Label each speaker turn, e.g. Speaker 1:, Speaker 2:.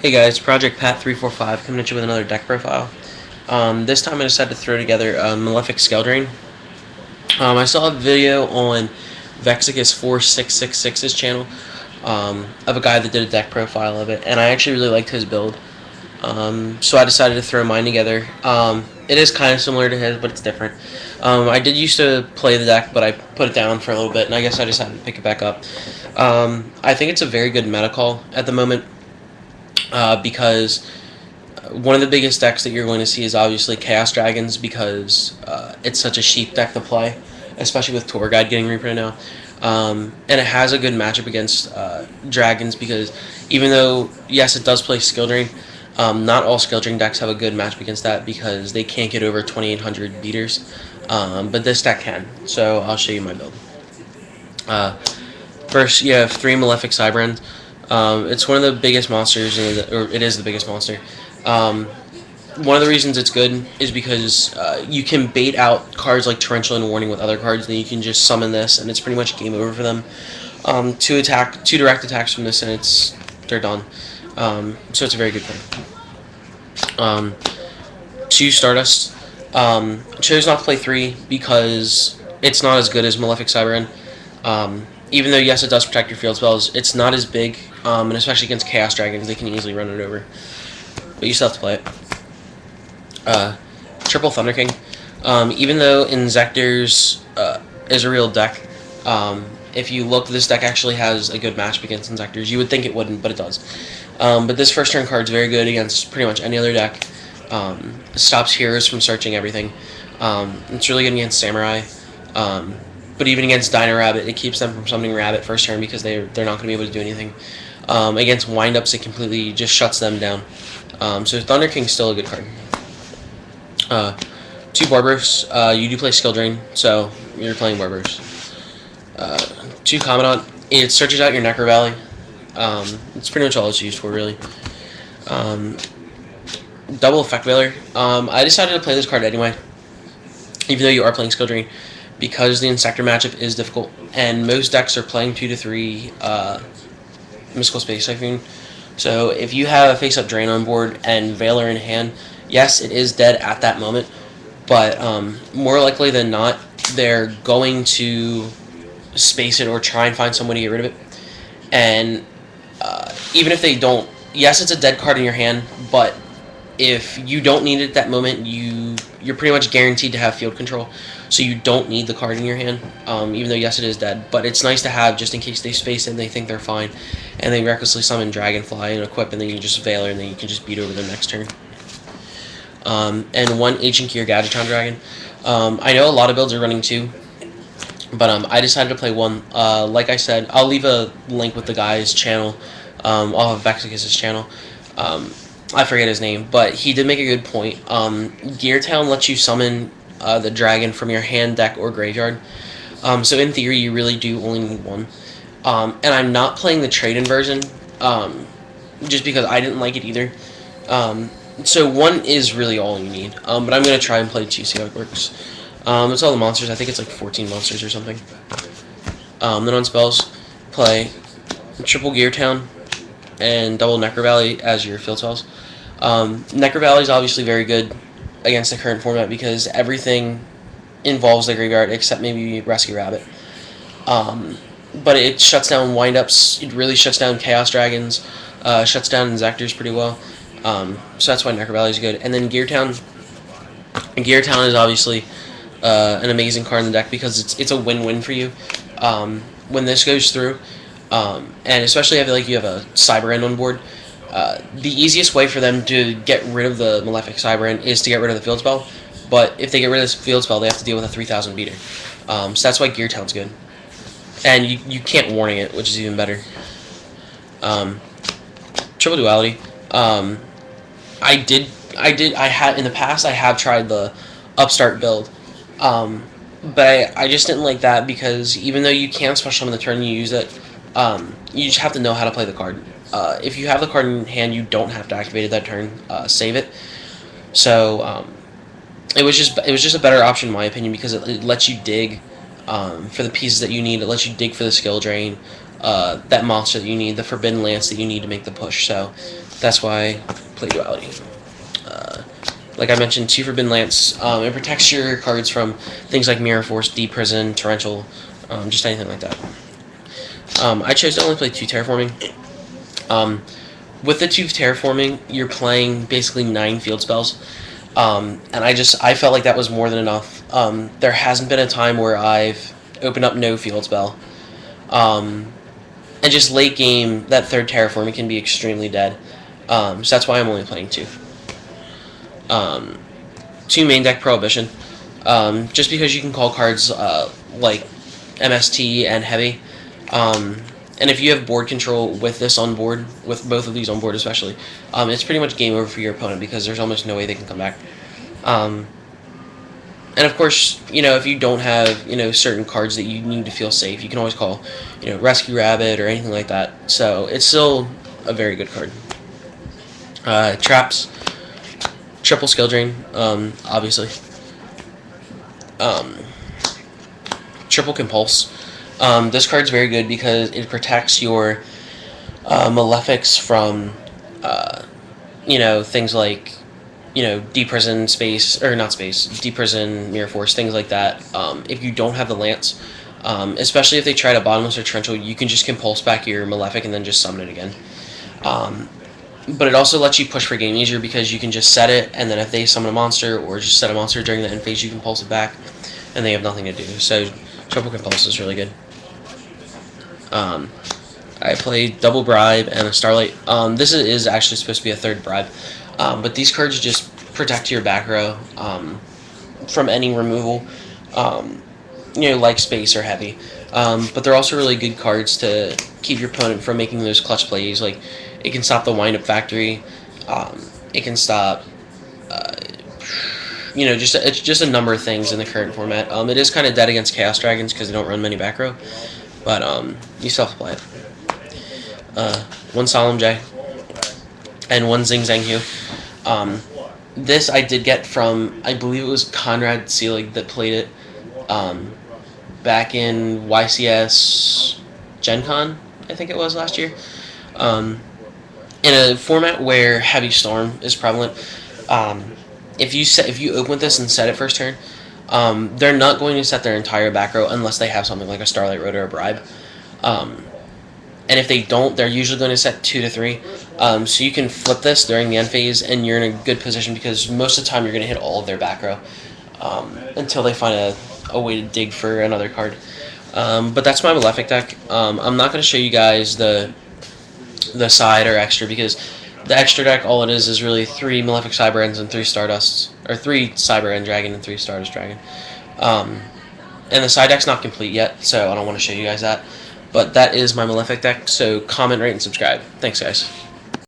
Speaker 1: Hey guys, Project Pat345 coming at you with another deck profile. This time I decided to throw together a Malefic Drain. I saw a video on Vexicus4666's channel of a guy that did a deck profile of it, and I actually really liked his build. So I decided to throw mine together. It is kind of similar to his, but it's different. I did used to play the deck, but I put it down for a little bit, and I guess I decided to pick it back up. I think it's a very good meta call at the moment. Because one of the biggest decks that you're going to see is obviously Chaos Dragons, because it's such a cheap deck to play, especially with Tour Guide getting reprinted now. And it has a good matchup against Dragons, because even though, yes, it does play Skill Drain, not all Skill Drain decks have a good matchup against that because they can't get over 2,800 beaters. But this deck can, so I'll show you my build. First, you have 3 Malefic Cybrands. It's one of the biggest monsters, or it is the biggest monster. One of the reasons it's good is because you can bait out cards like Torrential and Warning with other cards, and then you can just summon this, and it's pretty much game over for them. Two direct attacks from this, and they're done. So it's a very good thing. 2 Stardust. Chose not to play 3 because it's not as good as Malefic Cyberend. Even though, yes, it does protect your field spells, it's not as big, and especially against Chaos Dragons, they can easily run it over. But you still have to play it. Triple Thunder King. Even though Inzektor's is a real deck, if you look, this deck actually has a good matchup against Inzektor's. You would think it wouldn't, but it does. But this first turn card is very good against pretty much any other deck. It stops heroes from searching everything. It's really good against Samurai. But even against Dino Rabbit, it keeps them from summoning Rabbit first turn because they're not going to be able to do anything. Against Windups, it completely just shuts them down. So Thunder King's still a good card. 2 Barbaros. You do play Skill Drain, so you're playing Barbaros. 2 Commandant. It searches out your Necro Valley. It's pretty much all it's used for, really. Double Effect Veiler. I decided to play this card anyway, even though you are playing Skill Drain, because the Insector matchup is difficult, and most decks are playing 2 to 3 Mystical Space Typhoon. So if you have a face-up Drain on board and Veiler in hand, yes, it is dead at that moment, but more likely than not, they're going to space it or try and find some way to get rid of it. And even if they don't, yes, it's a dead card in your hand, but if you don't need it at that moment, you're pretty much guaranteed to have field control, so you don't need the card in your hand, even though, yes, it is dead. But it's nice to have just in case they space it and they think they're fine, and they recklessly summon Dragonfly and equip, and then you just Veiler, and then you can just beat over them next turn. And 1 Ancient Gear Gadgetron Dragon. I know a lot of builds are running 2, but I decided to play 1. Like I said, I'll leave a link with the guy's channel, off of Vexicus' channel. I forget his name, but he did make a good point. Gear Town lets you summon the dragon from your hand, deck, or graveyard. So in theory, you really do only need 1. And I'm not playing the trade-in version, just because I didn't like it either. So 1 is really all you need. But I'm going to try and play 2, see how it works. That's all the monsters. I think it's like 14 monsters or something. Then on spells, play triple Gear Town and double Necro Valley as your field spells. Necro Valley is obviously very good against the current format because everything involves the graveyard except maybe Rescue Rabbit. But it shuts down Windups, it really shuts down Chaos Dragons, shuts down Inzectors pretty well. So that's why Necro Valley is good. And then Gear Town. Gear Town is obviously an amazing card in the deck because it's a win-win for you. When this goes through, and especially if you have a Cyberend on board, the easiest way for them to get rid of the Malefic Cyberend is to get rid of the field spell. But if they get rid of this field spell, they have to deal with a 3,000 beater. So that's why Gear Town's good. And you can't warning it, which is even better. Triple Duality. I had in the past I have tried the Upstart build. But I just didn't like that because even though you can special summon the turn you use it, you just have to know how to play the card. If you have the card in hand, you don't have to activate it that turn. Save it. So it was just a better option in my opinion because it lets you dig for the pieces that you need. It lets you dig for the skill drain, that monster that you need, the Forbidden Lance that you need to make the push. So That's why I play Duality. Like I mentioned, 2 for Bin Lance. It protects your cards from things like Mirror Force, Deep Prison, Torrential, just anything like that. I chose to only play 2 Terraforming. With the 2 Terraforming, you're playing basically 9 field spells. And I felt like that was more than enough. There hasn't been a time where I've opened up no field spell. And just late game, that 3rd Terraforming can be extremely dead. So that's why I'm only playing 2. 2 main deck Prohibition. Just because you can call cards like MST and Heavy. And if you have board control with this on board, with both of these on board especially, it's pretty much game over for your opponent because there's almost no way they can come back. And of course, if you don't have, certain cards that you need to feel safe, you can always call, Rescue Rabbit or anything like that. So it's still a very good card. Traps. Triple Skill Drain, obviously. Triple Compulse. This card's very good because it protects your Malefics from, things like, Deep Prison, Deep Prison, Mirror Force, things like that. If you don't have the Lance, especially if they try to Bottomless or Torrential, you can just Compulse back your Malefic and then just summon it again. But it also lets you push for game easier because you can just set it, and then if they summon a monster or just set a monster during the end phase, you can pulse it back, and they have nothing to do. So Triple Compulse is really good. I played Double Bribe and a Starlight. This is actually supposed to be a 3rd Bribe, but these cards just protect your back row from any removal, like Space or Heavy. But they're also really good cards to keep your opponent from making those clutch plays. Like, it can stop the Wind-Up Factory. It can stop, it's just a number of things in the current format. It is kind of dead against Chaos Dragons because they don't run many back row, but you still have to play it. 1 Solemn J and 1 Zing Zang Hu. This I did get from, I believe it was Conrad Seelig that played it back in YCS Gen Con, I think it was last year. In a format where Heavy Storm is prevalent, if you open with this and set it first turn, they're not going to set their entire back row unless they have something like a Starlight Road or a Bribe. And if they don't, they're usually going to set 2 to 3. So you can flip this during the end phase, and you're in a good position because most of the time you're going to hit all of their back row until they find a way to dig for another card. But that's my Malefic deck. I'm not going to show you guys the side or extra because the extra deck, all it is really 3 Malefic Cyber Ends and 3 Stardusts, or 3 Cyber End Dragon and 3 Stardust Dragon. And the side deck's not complete yet, so I don't want to show you guys that. But that is my Malefic deck, so comment, rate, and subscribe. Thanks, guys.